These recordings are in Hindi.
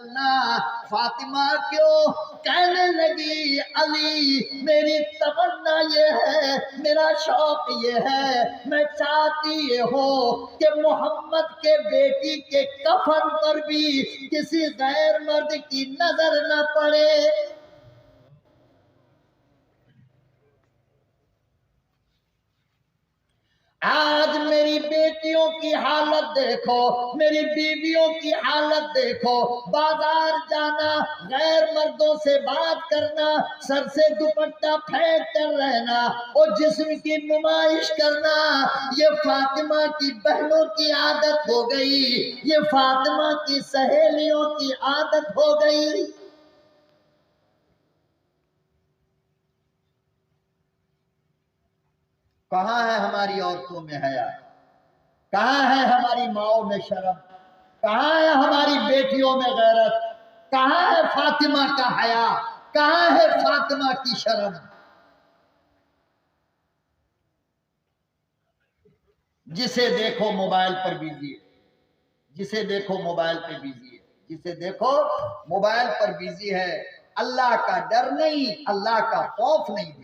करना। फातिमा क्यों कहने लगी, अली मेरी तमन्ना ये है, मेरा शौक ये है, मैं चाहती ये हो कि मोहम्मद के बेटी के कफन पर भी किसी गैर मर्द की नजर न पड़े। आज मेरी बेटियों की हालत देखो, मेरी बीवियों की हालत देखो, बाजार जाना, गैर मर्दों से बात करना, सर से दुपट्टा फेंक कर रहना और जिस्म की नुमाइश करना, ये फातिमा की बहनों की आदत हो गई, ये फातिमा की सहेलियों की आदत हो गई। कहाँ है हमारी औरतों में हया, कहाँ है हमारी माओं में शर्म, कहाँ है हमारी बेटियों में गैरत, कहाँ है फातिमा का हया, कहाँ है फातिमा की शर्म। जिसे देखो मोबाइल पर बिजी है, जिसे देखो मोबाइल पे बिजी है, जिसे देखो मोबाइल पर बिजी है। अल्लाह का डर नहीं, अल्लाह का खौफ नहीं है।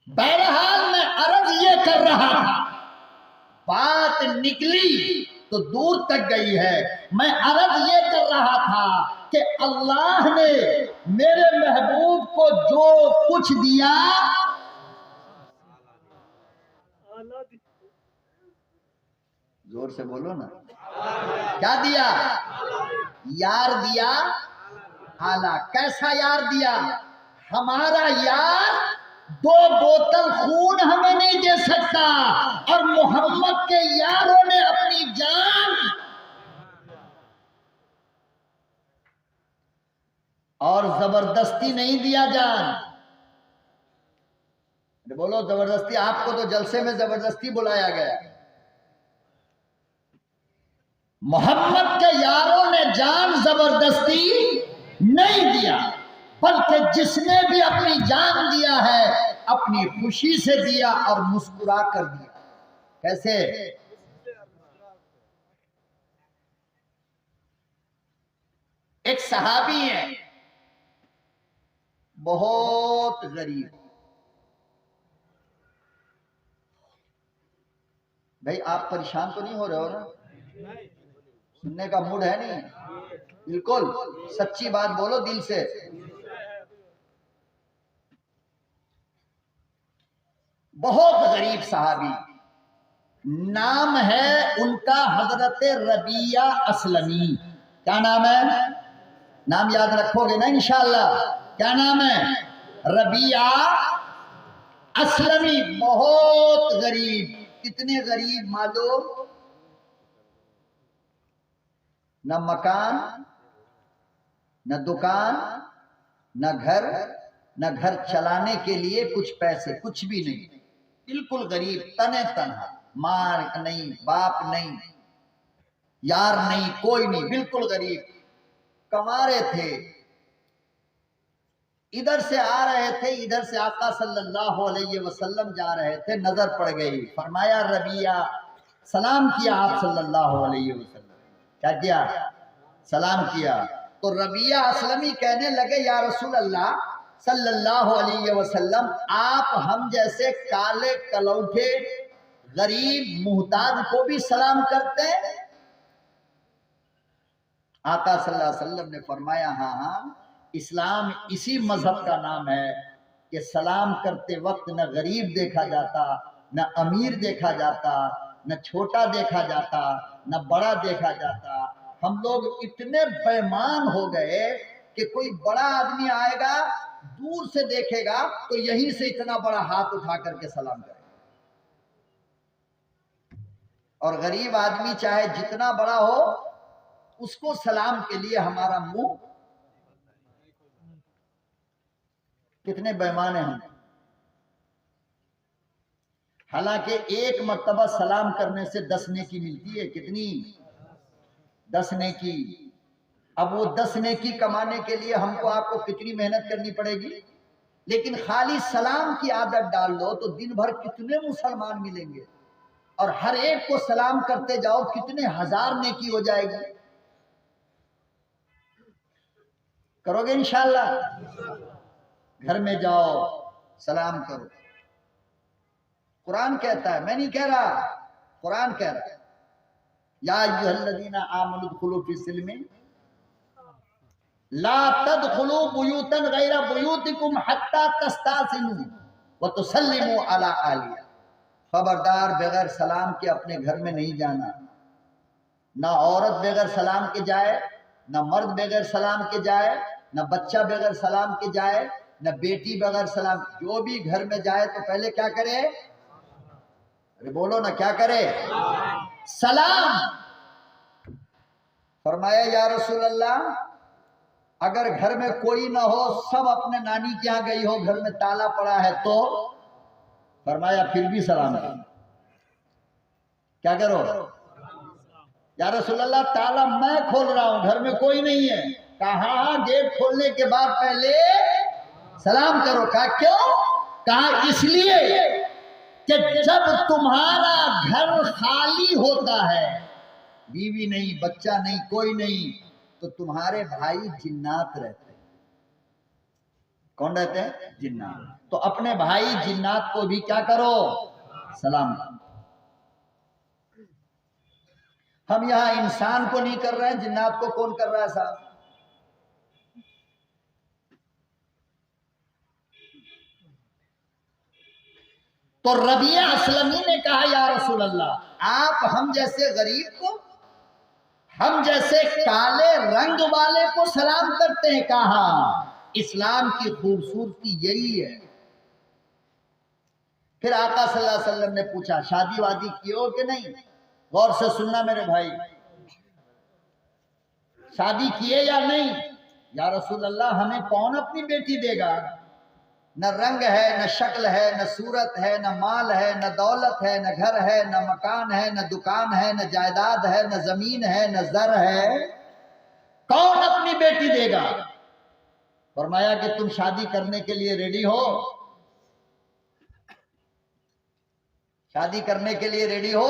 बहरहाल मैं अर्ज ये कर रहा था, बात निकली तो दूर तक गई है। मैं अर्ज ये कर रहा था कि अल्लाह ने मेरे महबूब को जो कुछ दिया, जोर से बोलो ना, क्या दिया? यार दिया आला। कैसा यार दिया? हमारा यार 2 बोतल खून हमें नहीं दे सकता, और मोहम्मद के यारों ने अपनी जान और जबरदस्ती नहीं दिया जान। बोलो जबरदस्ती, आपको तो जलसे में जबरदस्ती बुलाया गया। मोहम्मद के यारों ने जान जबरदस्ती नहीं दिया, बल्कि जिसने भी अपनी जान दिया है अपनी खुशी से दिया और मुस्कुरा कर दिया। कैसे? एक सहाबी है, बहुत गरीब। भाई आप परेशान तो नहीं हो रहे हो ना? सुनने का मूड है नहीं? बिल्कुल सच्ची बात बोलो दिल से। बहुत गरीब सहाबी, नाम है उनका हजरत रबिया असलमी। क्या नाम है? नाम याद रखोगे ना इंशाअल्लाह? क्या नाम है? रबिया असलमी। बहुत गरीब। कितने गरीब मालूम? न मकान, न दुकान, न घर, न घर चलाने के लिए कुछ पैसे, कुछ भी नहीं। बिल्कुल गरीब, तने तनहा, मां नहीं, बाप नहीं, यार नहीं, कोई नहीं, बिल्कुल गरीब। कमा रहे थे, इधर से आ रहे थे, इधर से आका सल्लल्लाहु अलैहि वसल्लम जा रहे थे, नजर पड़ गई। फरमाया रबिया, सलाम किया आप सल्लल्लाहु अलैहि वसल्लम। क्या किया? सलाम किया। तो रबिया असलमी कहने लगे, या रसूल अल्लाह सल्लल्लाहु अलैहि वसल्लम, आप हम जैसे काले कलौठे गरीब मुहताज को भी सलाम करते हैं? आका सल्लल्लाहु अलैहि वसल्लम ने फरमाया, हाँ हाँ, इस्लाम इसी मजहब का नाम है कि सलाम करते वक्त न गरीब देखा जाता, न अमीर देखा जाता, न छोटा देखा जाता, न बड़ा देखा जाता। हम लोग इतने बेईमान हो गए कि कोई बड़ा आदमी आएगा, दूर से देखेगा तो यहीं से इतना बड़ा हाथ उठा करके सलाम करेगा, और गरीब आदमी चाहे जितना बड़ा हो, उसको सलाम के लिए हमारा मुंह। कितने बेईमान हैं हम। हालांकि एक मर्तबा सलाम करने से 10 नेकी मिलती है। कितनी? 10 नेकी। अब वो 10 नेकी कमाने के लिए हमको आपको कितनी मेहनत करनी पड़ेगी? लेकिन खाली सलाम की आदत डाल लो तो दिन भर कितने मुसलमान मिलेंगे, और हर एक को सलाम करते जाओ, कितने हजार नेकी हो जाएगी। करोगे इंशाअल्लाह? घर में जाओ सलाम करो। कुरान कहता है, मैं नहीं कह रहा, कुरान कह रहा है, या अय्युहल्लज़ीना आमनु दुखुलू फिस्सिल्मी ला तदखुलू बुयूतन गैरा बुयूतिकुम हत्ता तस्तासिनू व तुसल्लिमू अला आलिया। खबरदार, बगैर सलाम के अपने घर में नहीं जाना। ना औरत बगैर सलाम के जाए, ना मर्द बगैर सलाम के जाए, ना बच्चा बगैर सलाम के जाए, ना बेटी बगैर सलाम। जो भी घर में जाए तो पहले क्या करे? अरे बोलो ना, क्या करे? सलाम। फरमाया या रसूल अल्लाह, अगर घर में कोई ना हो, सब अपने नानी के यहाँ गई हो, घर में ताला पड़ा है, तो फरमाया फिर भी सलाम करो। क्या करो? या रसूल अल्लाह, ताला मैं खोल रहा हूं, घर में कोई नहीं है। कहा गेट खोलने के बाद पहले सलाम करो। कहा क्यों? कहा इसलिए कि जब तुम्हारा घर खाली होता है, बीवी नहीं, बच्चा नहीं, कोई नहीं, तो तुम्हारे भाई जिन्नात रहते हैं। कौन रहते हैं? जिन्नात। तो अपने भाई जिन्नात को भी क्या करो? सलाम करो। हम यहां इंसान को नहीं कर रहे हैं, जिन्नात को कौन कर रहा है साहब? तो रबिया असलमी ने कहा या रसूल अल्लाह, आप हम जैसे गरीब को, हम जैसे काले रंग वाले को सलाम करते हैं। कहा इस्लाम की खूबसूरती यही है। फिर आका सल्लल्लाहु अलैहि वसल्लम ने पूछा, शादी वादी की हो कि नहीं? गौर से सुनना मेरे भाई, शादी किए या नहीं? या रसूल अल्लाह, हमें कौन अपनी बेटी देगा? न रंग है, न शक्ल है, न सूरत है, न माल है, न दौलत है, न घर है, न मकान है, न दुकान है, न जायदाद है, न जमीन है, न जर है, कौन अपनी बेटी देगा? फरमाया कि तुम शादी करने के लिए रेडी हो? शादी करने के लिए रेडी हो?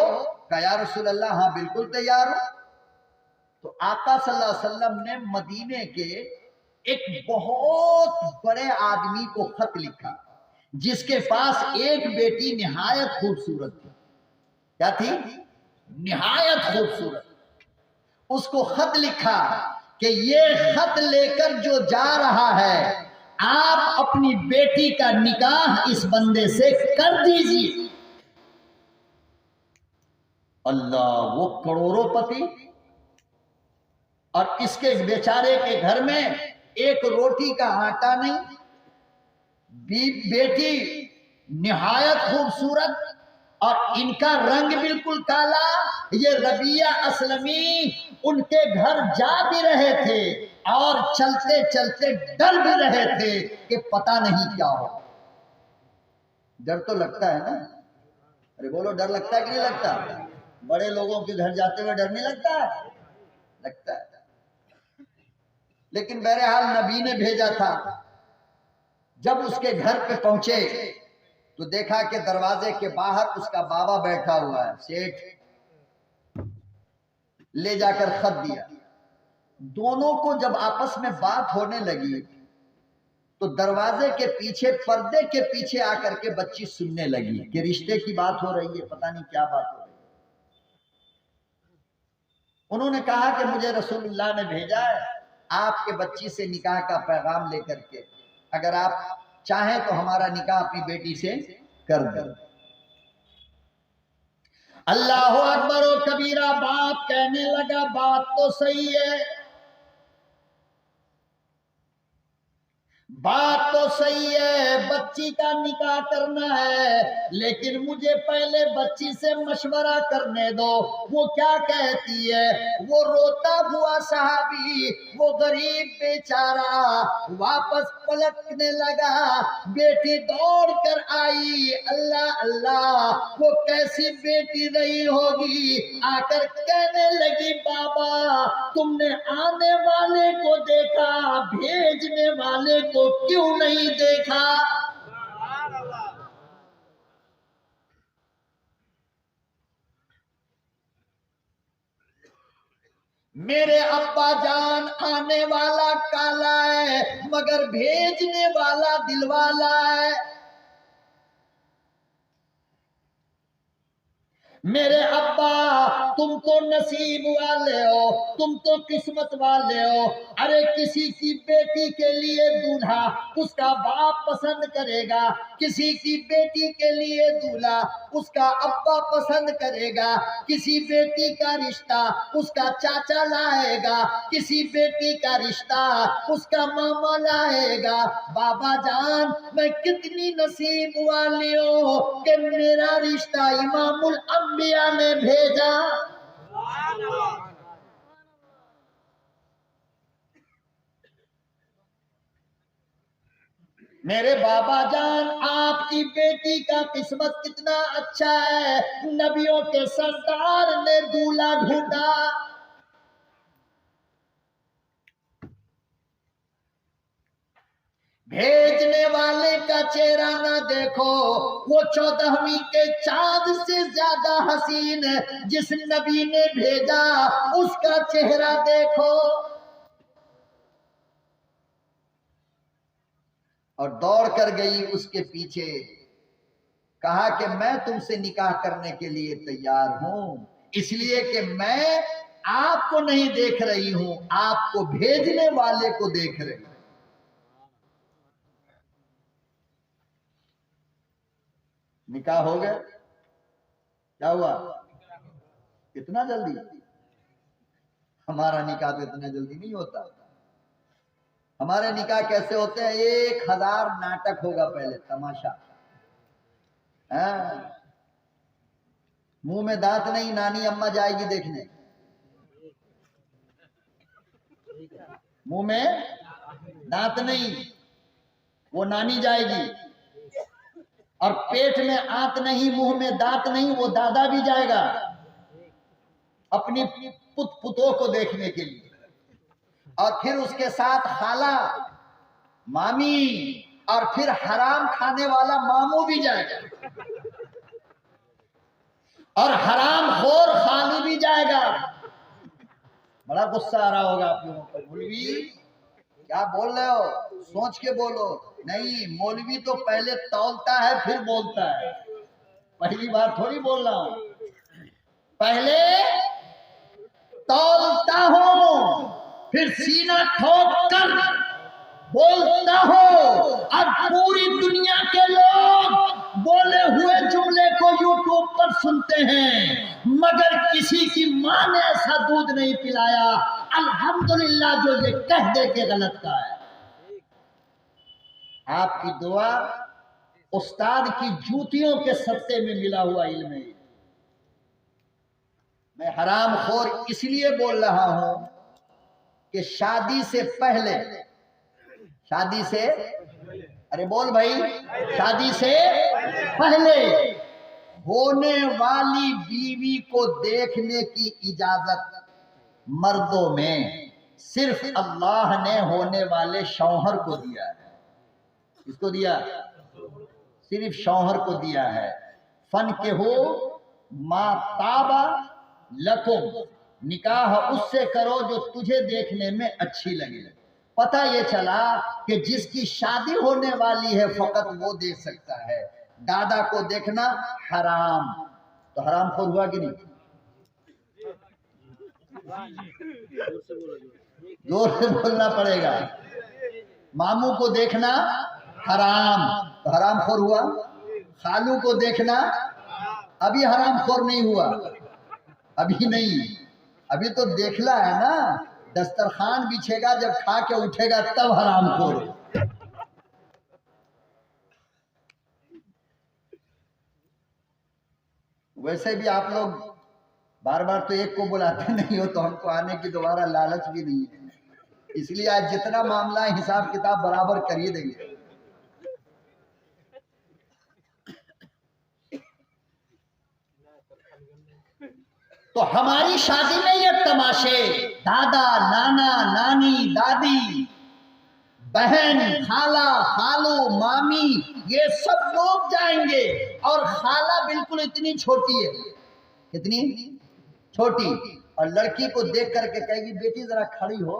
कहा या रसूल अल्लाह, हाँ बिल्कुल तैयार हो। तो आका सल्लल्लाहु अलैहि वसल्लम ने मदीने के एक बहुत बड़े आदमी को खत लिखा, जिसके पास एक बेटी निहायत खूबसूरत थी। क्या थी? निहायत खूबसूरत। उसको खत लिखा कि ये खत लेकर जो जा रहा है, आप अपनी बेटी का निकाह इस बंदे से कर दीजिए। अल्लाह, वो करोड़ोंपति, और इसके बेचारे के घर में एक रोटी का आटा नहीं। बेटी निहायत खूबसूरत और इनका रंग बिल्कुल काला। ये रबिया असलमी उनके घर जा भी रहे थे और चलते चलते डर भी रहे थे कि पता नहीं क्या हो। डर तो लगता है ना? अरे बोलो, डर लगता है कि नहीं लगता? बड़े लोगों के घर जाते हुए डर नहीं लगता है? लगता है। लेकिन बहरहाल नबी ने भेजा था। जब उसके घर पे पहुंचे तो देखा कि दरवाजे के बाहर उसका बाबा बैठा हुआ है, सेठ। ले जाकर खत दिया। दोनों को जब आपस में बात होने लगी तो दरवाजे के पीछे, पर्दे के पीछे आकर के बच्ची सुनने लगी कि रिश्ते की बात हो रही है, पता नहीं क्या बात हो रही है। उन्होंने कहा कि मुझे रसूलुल्लाह ने भेजा है आपके बच्ची से निकाह का पैगाम लेकर के, अगर आप चाहें तो हमारा निकाह अपनी बेटी से कर दें। अल्लाह अकबर ओ कबीरा। बाप कहने लगा, बात तो सही है, बात तो सही है, बच्ची का निकाह करना है, लेकिन मुझे पहले बच्ची से मशवरा करने दो। वो क्या कहती है? वो रोता हुआ सहाबी, वो गरीब बेचारा वापस पलटने लगा, बेटी दौड़ कर आई। अल्लाह अल्लाह, वो कैसी बेटी रही होगी। आकर कहने लगी, बाबा तुमने आने वाले को देखा, भेजने वाले को क्यों नहीं देखा। मेरे अब्बा जान आने वाला काला है, मगर भेजने वाला दिलवाला है। मेरे अब्बा तुम तो नसीब वाले हो, तुम तो किस्मत वाले हो। अरे किसी की बेटी के लिए दूल्हा उसका बाप पसंद करेगा, किसी की बेटी के लिए दूल्हा उसका अब्बा पसंद करेगा, किसी बेटी का रिश्ता उसका चाचा लाएगा, किसी बेटी का रिश्ता उसका मामा लाएगा। बाबा जान मैं कितनी नसीब वाली हूँ कि मेरा रिश्ता इमामुल अंबिया ने भेजा। मेरे बाबा जान आपकी बेटी का किस्मत कितना अच्छा है, नबियों के सरदार ने दूल्हा ढूंढा। भेजने वाले का चेहरा ना देखो, वो 14वीं के चांद से ज्यादा हसीन है। जिस नबी ने भेजा उसका चेहरा देखो। और दौड़ कर गई उसके पीछे, कहा कि मैं तुमसे निकाह करने के लिए तैयार हूं, इसलिए कि मैं आपको नहीं देख रही हूं, आपको भेजने वाले को देख रही हूं। निकाह हो गया। क्या हुआ? इतना जल्दी? हमारा निकाह तो इतना जल्दी नहीं होता। हमारे निकाह कैसे होते हैं? 1000 नाटक होगा पहले, तमाशा। मुंह में दांत नहीं, नानी अम्मा जाएगी देखने। मुंह में दांत नहीं, वो नानी जाएगी। और पेट में आंत नहीं, मुंह में दांत नहीं, वो दादा भी जाएगा अपनी पुतों को देखने के लिए। और फिर उसके साथ खाला, मामी, और फिर हराम खाने वाला मामू भी जाएगा, और हराम खोर खालू भी जाएगा। बड़ा गुस्सा आ रहा होगा आप लोगों को। मौलवी क्या बोल रहे हो? सोच के बोलो। नहीं, मौलवी तो पहले तौलता है फिर बोलता है। पहली बार थोड़ी बोल रहा हूं, पहले तौलता हूं फिर सीना ठोक कर बोलता हूं। और पूरी दुनिया के लोग बोले हुए जुमले को यूट्यूब पर सुनते हैं, मगर किसी की मां ने ऐसा दूध नहीं पिलाया अल्हम्दुलिल्लाह जो ये कह दे के गलत का है। आपकी दुआ उस्ताद की जूतियों के सत्ते में मिला हुआ इल्म है। मैं हराम खोर इसलिए बोल रहा हूं कि शादी से पहले, शादी से, अरे बोल भाई, शादी से पहले होने वाली बीवी को देखने की इजाजत मर्दों में सिर्फ अल्लाह ने होने वाले शौहर को दिया है। किसको दिया? सिर्फ शौहर को दिया है। फन के हो माताबा लकुम, निकाह उससे करो जो तुझे देखने में अच्छी लगे। पता ये चला कि जिसकी शादी होने वाली है फकत वो देख सकता है। दादा को देखना हराम, तो हराम खोर हुआ कि नहीं? जोर से बोलना पड़ेगा। मामू को देखना हराम, तो हराम खोर हुआ। खालू को देखना, अभी हराम खोर नहीं हुआ, अभी नहीं, अभी तो देखला है ना। दस्तरखान बिछेगा, जब खा के उठेगा तब हराम खोर। वैसे भी आप लोग बार बार तो एक को बुलाते नहीं हो, तो हमको आने की दोबारा लालच भी नहीं है। इसलिए आज जितना मामला है हिसाब किताब बराबर कर ही देंगे। तो हमारी शादी में ये तमाशे, दादा नाना नानी दादी बहन खाला खालू मामी ये सब लोग जाएंगे, और खाला बिल्कुल इतनी छोटी है, कितनी छोटी, और लड़की को देख करके कहेगी बेटी जरा खड़ी हो,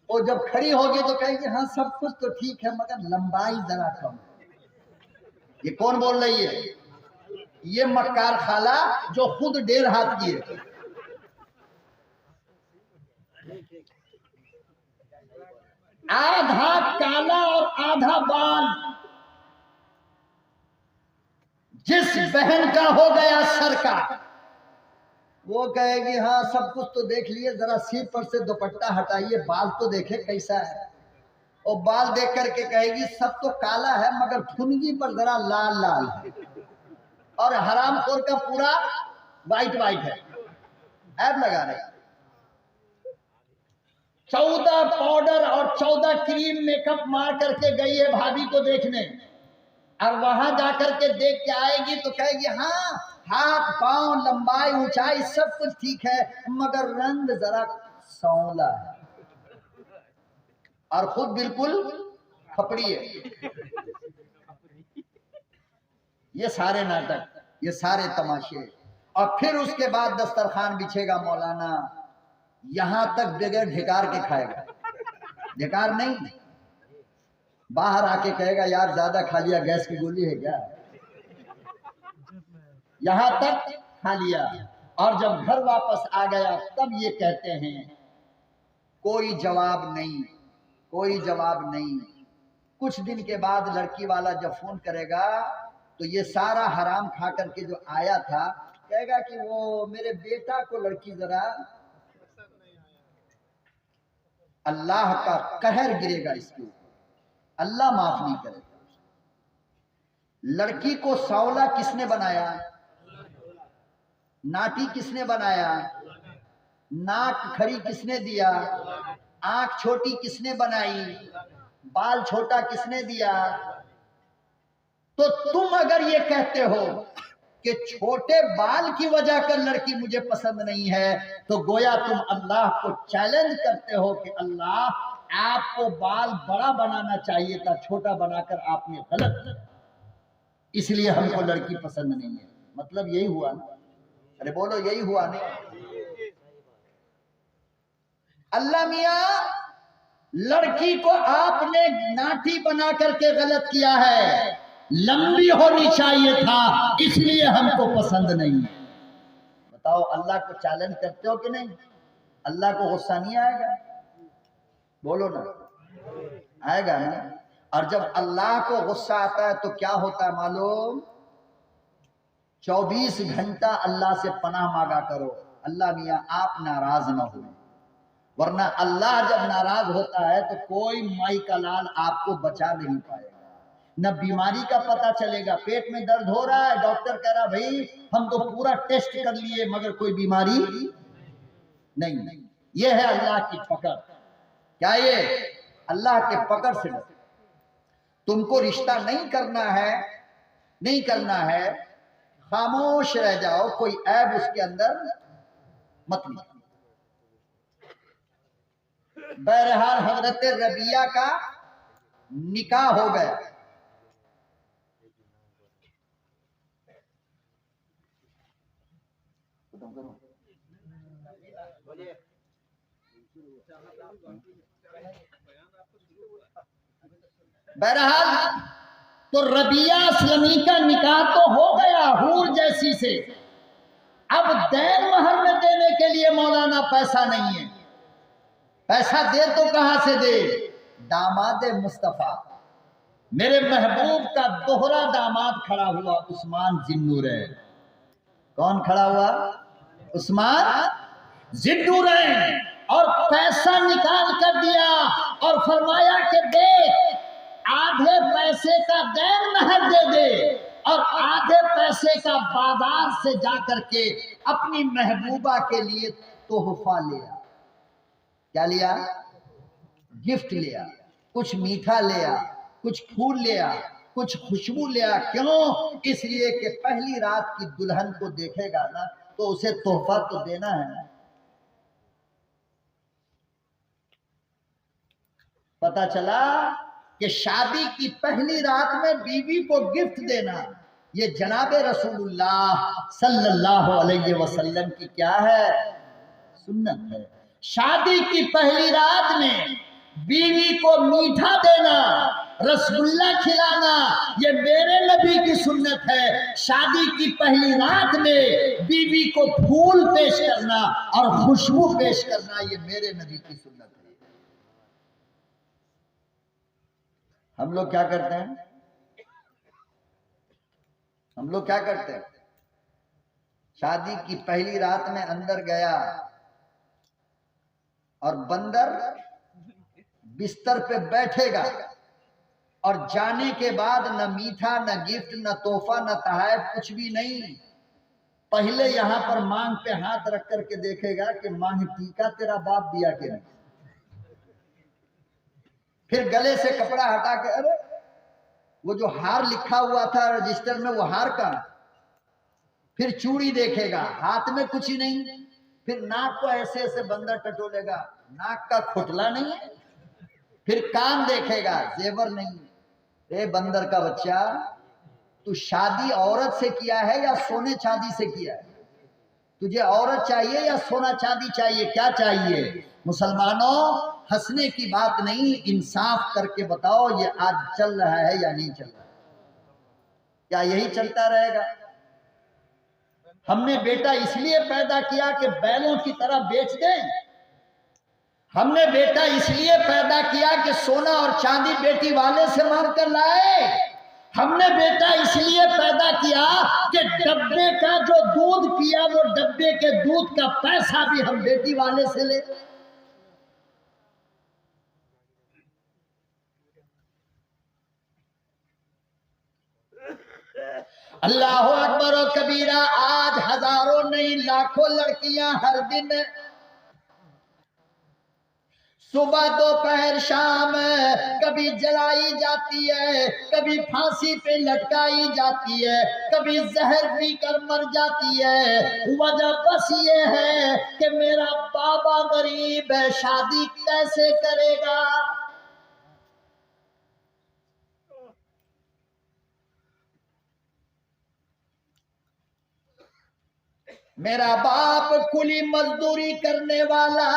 और जब खड़ी होगी तो कहेगी हाँ सब कुछ तो ठीक है मगर लंबाई जरा कम। ये कौन बोल रही है? ये मक्कार खाला जो खुद 1.5 हाथ की है। आधा काला और आधा बाल, जिस बहन का हो गया सर का, वो कहेगी हाँ सब कुछ तो देख लिए, जरा सिर पर से दुपट्टा हटाइए, बाल तो देखे कैसा है। और बाल देख करके कहेगी सब तो काला है मगर फुनगी पर जरा लाल लाल है, और हरामखोर का पूरा वाइट वाइट है, ऐप लगा रहे। 14 पाउडर और 14 क्रीम मेकअप मार करके गई है भाभी को देखने, और वहां जाकर के देख के आएगी तो कहेगी हाँ हाथ पांव लंबाई ऊंचाई सब कुछ ठीक है मगर रंग जरा सांवला है, और खुद बिल्कुल खपड़ी है। ये सारे नाटक, ये सारे तमाशे। और फिर उसके बाद दस्तरखान बिछेगा मौलाना, यहां तक बगैर ढिकार के खाएगा। ढिकार नहीं, बाहर आके कहेगा यार ज्यादा खा लिया, गैस की गोली है क्या, यहां तक खा लिया। और जब घर वापस आ गया तब ये कहते हैं कोई जवाब नहीं, कोई जवाब नहीं। कुछ दिन के बाद लड़की वाला जब फोन करेगा तो ये सारा हराम खा करके जो आया था कहेगा कि वो मेरे बेटा को लड़की जरा, अल्लाह का कहर गिरेगा इसके ऊपर, अल्लाह माफ नहीं करेगा। लड़की को सांवला किसने बनाया? नाटी किसने बनाया? नाक खड़ी किसने दिया? आंख छोटी किसने बनाई? बाल छोटा किसने दिया? तो तुम अगर ये कहते हो कि छोटे बाल की वजह कर लड़की मुझे पसंद नहीं है, तो गोया तुम अल्लाह को चैलेंज करते हो कि अल्लाह आपको बाल बड़ा बनाना चाहिए था, छोटा बनाकर आपने गलत किया, इसलिए हमको लड़की पसंद नहीं है। मतलब यही हुआ ना? अरे बोलो यही हुआ ना? अल्लाह मियां लड़की को आपने नाटी बना करके गलत किया है, लंबी होनी चाहिए था इसलिए हमको पसंद नहीं है। बताओ अल्लाह को चैलेंज करते हो कि नहीं? अल्लाह को गुस्सा नहीं आएगा? बोलो ना, आएगा ना? और जब अल्लाह को गुस्सा आता है तो क्या होता है मालूम? 24 घंटा अल्लाह से पनाह मांगा करो, अल्लाह मियां आप नाराज ना हो, वरना अल्लाह जब नाराज होता है तो कोई माई का लाल आपको बचा नहीं पाएगा। न बीमारी का पता चलेगा, पेट में दर्द हो रहा है, डॉक्टर कह रहा भाई हम तो पूरा टेस्ट कर लिए मगर कोई बीमारी नहीं। ये है अल्लाह की पकड़। क्या ये अल्लाह के पकड़ से? तुमको रिश्ता नहीं करना है, नहीं करना है, खामोश रह जाओ, कोई ऐब उसके अंदर मत निकालो। बहरहाल हजरत रबिया का निकाह हो गया। बहरहाल तो रबिया असलमी का निकाह तो हो गया हूर जैसी से। अब दैन महर में देने के लिए मौलाना पैसा नहीं है। पैसा दे तो कहां से दे? दामाद मुस्तफा, मेरे महबूब का दोहरा दामाद खड़ा हुआ, उस्मान जिन्नूरैन। कौन खड़ा हुआ? उस्मान जिन्नूरैन। और पैसा निकाल कर दिया और फरमाया कि देख, आधे पैसे का दैन महर दे दे और आधे पैसे का बाजार से जाकर के अपनी महबूबा के लिए तोहफा लिया। क्या लिया? गिफ्ट लिया, कुछ मीठा लिया, कुछ फूल लिया, कुछ खुशबू लिया। क्यों? इसलिए कि पहली रात की दुल्हन को देखेगा ना तो उसे तोहफा तो देना है। पता चला कि शादी की पहली रात में बीवी को गिफ्ट देना ये जनाबे रसूलुल्लाह सल्लल्लाहु अलैहि वसल्लम की क्या है? सुन्नत है। शादी की पहली रात में बीवी को मीठा देना, रसगुल्ला खिलाना, ये मेरे नबी की सुन्नत है। शादी की पहली रात में बीवी को फूल पेश करना और खुशबू पेश करना, ये मेरे नबी की सुन्नत है। हम लोग क्या करते हैं? हम लोग क्या करते हैं? शादी की पहली रात में अंदर गया और बंदर बिस्तर पे बैठेगा और जाने के बाद न मीठा, न गिफ्ट, न तोहफा, न तहफ़, कुछ भी नहीं। पहले यहां पर मांग पे हाथ रख करके देखेगा कि मांग टीका तेरा बाप दिया कि नहीं। फिर गले से कपड़ा हटा के, अरे वो जो हार लिखा हुआ था रजिस्टर में, वो हार का। फिर चूड़ी देखेगा, हाथ में कुछ ही नहीं। फिर नाक को ऐसे ऐसे बंदर टटोलेगा, नाक का खोटला नहीं है। फिर कान देखेगा, जेवर नहीं। ए बंदर का बच्चा, तू शादी औरत से किया है या सोने चांदी से किया है? तुझे औरत चाहिए या सोना चांदी चाहिए? क्या चाहिए? मुसलमानों, हंसने की बात नहीं, इंसाफ करके बताओ ये आज चल रहा है या नहीं चल रहा? क्या यही चलता रहेगा? हमने बेटा इसलिए पैदा किया कि बैलों की तरह बेच दें? हमने बेटा इसलिए पैदा किया कि सोना और चांदी बेटी वाले से मार कर लाए? हमने बेटा इसलिए पैदा किया कि डब्बे का जो दूध पिया वो डब्बे के दूध का पैसा भी हम बेटी वाले से ले? अल्लाह अकबर और कबीरा। आज हजारों नहीं लाखों लड़कियां हर दिन सुबह दोपहर शाम कभी जलाई जाती है, कभी फांसी पे लटकाई जाती है, कभी जहर पीकर मर जाती है। वजह बस ये है कि मेरा बाबा गरीब है, शादी कैसे करेगा? मेरा बाप कुली मजदूरी करने वाला,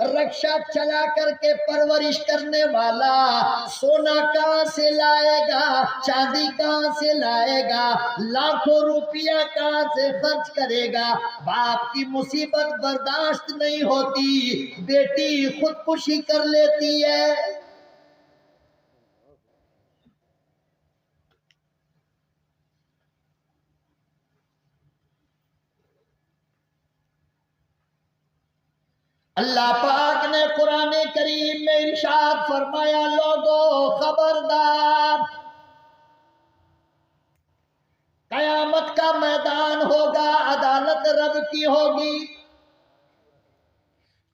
रक्षा चला करके परवरिश करने वाला, सोना कहां से लाएगा, चांदी कहां से लाएगा, लाखों रुपया कहां से खर्च करेगा? बाप की मुसीबत बर्दाश्त नहीं होती, बेटी खुदकुशी कर लेती है। अल्लाह पाक ने कुरान करीम में इरशाद फरमाया, लोगों खबरदार, कयामत का मैदान होगा, अदालत रब की होगी।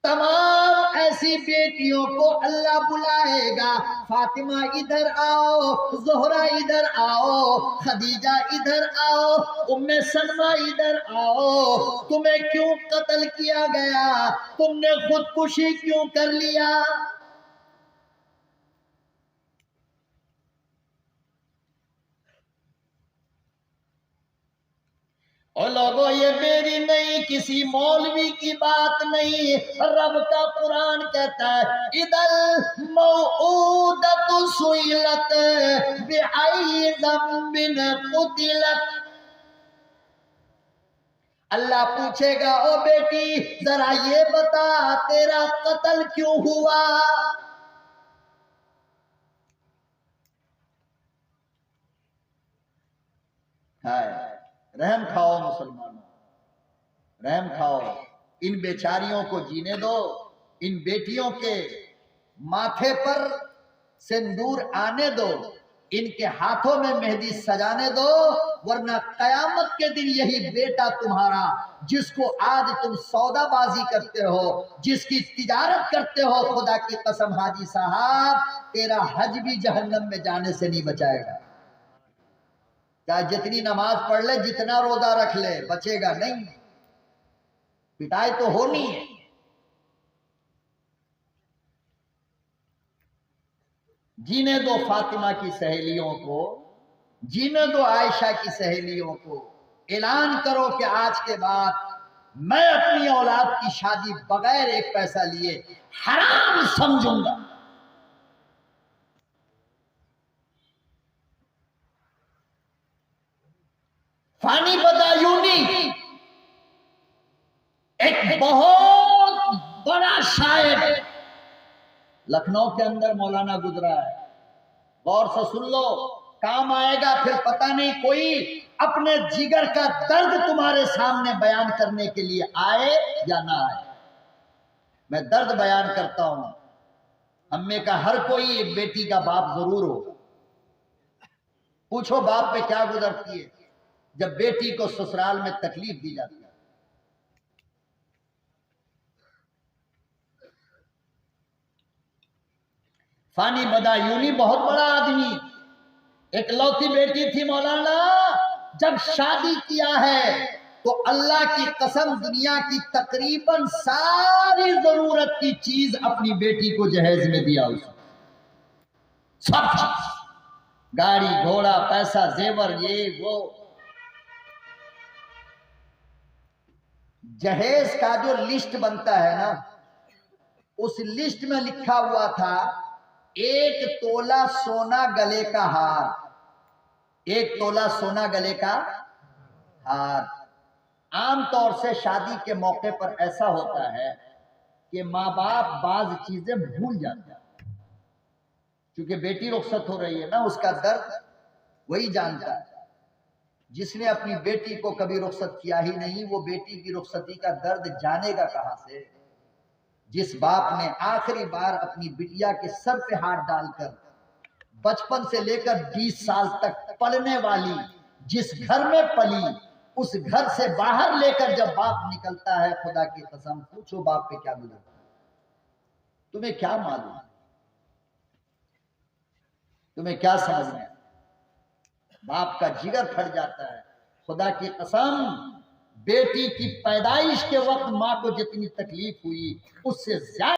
तमाम ऐसी बेटियों को अल्लाह बुलाएगा, फातिमा इधर आओ, जोहरा इधर आओ, खदीजा इधर आओ, उम्मे सलमा इधर आओ। तुम्हें क्यों कत्ल किया गया? तुमने खुदकुशी क्यों कर लिया? और लोगों, ये मेरी नहीं, किसी मौलवी की बात नहीं, रब का कुरान कहता है, इदल मौऊदतु सुइलत बिअई ज़म्बिन कुतिलत। अल्लाह पूछेगा, ओ बेटी जरा ये बता, तेरा कत्ल क्यों हुआ? हाय, रहम खाओ मुसलमानों, रहम खाओ। इन बेचारियों को जीने दो। इन बेटियों के माथे पर सिंदूर आने दो। इनके हाथों में मेहंदी सजाने दो, वरना कयामत के दिन यही बेटा तुम्हारा, जिसको आज तुम सौदाबाजी करते हो, जिसकी तिजारत करते हो, खुदा की कसम हाजी साहब, तेरा हज भी जहन्नम में जाने से नहीं बचाएगा। चाहे जितनी नमाज पढ़ ले, जितना रोजा रख ले, बचेगा नहीं। पिटाई तो होनी है। जीने दो फातिमा की सहेलियों को, जीने दो आयशा की सहेलियों को। ऐलान करो कि आज के बाद मैं अपनी औलाद की शादी बगैर एक पैसा लिए हराम समझूंगा। फानी बदायूनी एक बहुत बड़ा शायर लखनऊ के अंदर मौलाना गुजरा है, गौर से सुन लो, काम आएगा। फिर पता नहीं कोई अपने जिगर का दर्द तुम्हारे सामने बयान करने के लिए आए या ना आए। मैं दर्द बयान करता हूं। अम्मे का हर कोई एक बेटी का बाप जरूर होगा। पूछो बाप पे क्या गुजरती है जब बेटी को ससुराल में तकलीफ दी जाती है। फानी बदायूनी बहुत बड़ा आदमी, एक लौती बेटी थी मौलाना। जब शादी किया है तो अल्लाह की कसम दुनिया की तकरीबन सारी जरूरत की चीज अपनी बेटी को जहेज में दिया उसने। सब चीज, गाड़ी घोड़ा पैसा जेवर ये वो। जहेज का जो लिस्ट बनता है ना, उस लिस्ट में लिखा हुआ था 1 तोला सोना गले का हार, 1 तोला सोना गले का हार। आमतौर से शादी के मौके पर ऐसा होता है कि माँ बाप बाज चीजें भूल जाते हैं, क्योंकि बेटी रुखसत हो रही है ना, उसका दर्द वही जानता है। जिसने अपनी बेटी को कभी रुखसत किया ही नहीं, वो बेटी की रुखसती का दर्द जानेगा कहां से। जिस बाप ने आखिरी बार अपनी बिटिया के सर पे हाथ डालकर बचपन से लेकर 20 साल तक पलने वाली जिस घर में पली, उस घर से बाहर लेकर जब बाप निकलता है, खुदा की कसम पूछो बाप पे क्या गुजरता है। तुम्हें क्या मालूम, तुम्हें क्या समझ में। बाप का जिगर फट जाता है। खुदा की कसम, बेटी की पैदाइश के वक्त मां को जितनी तकलीफ हुई उससे ज्यादा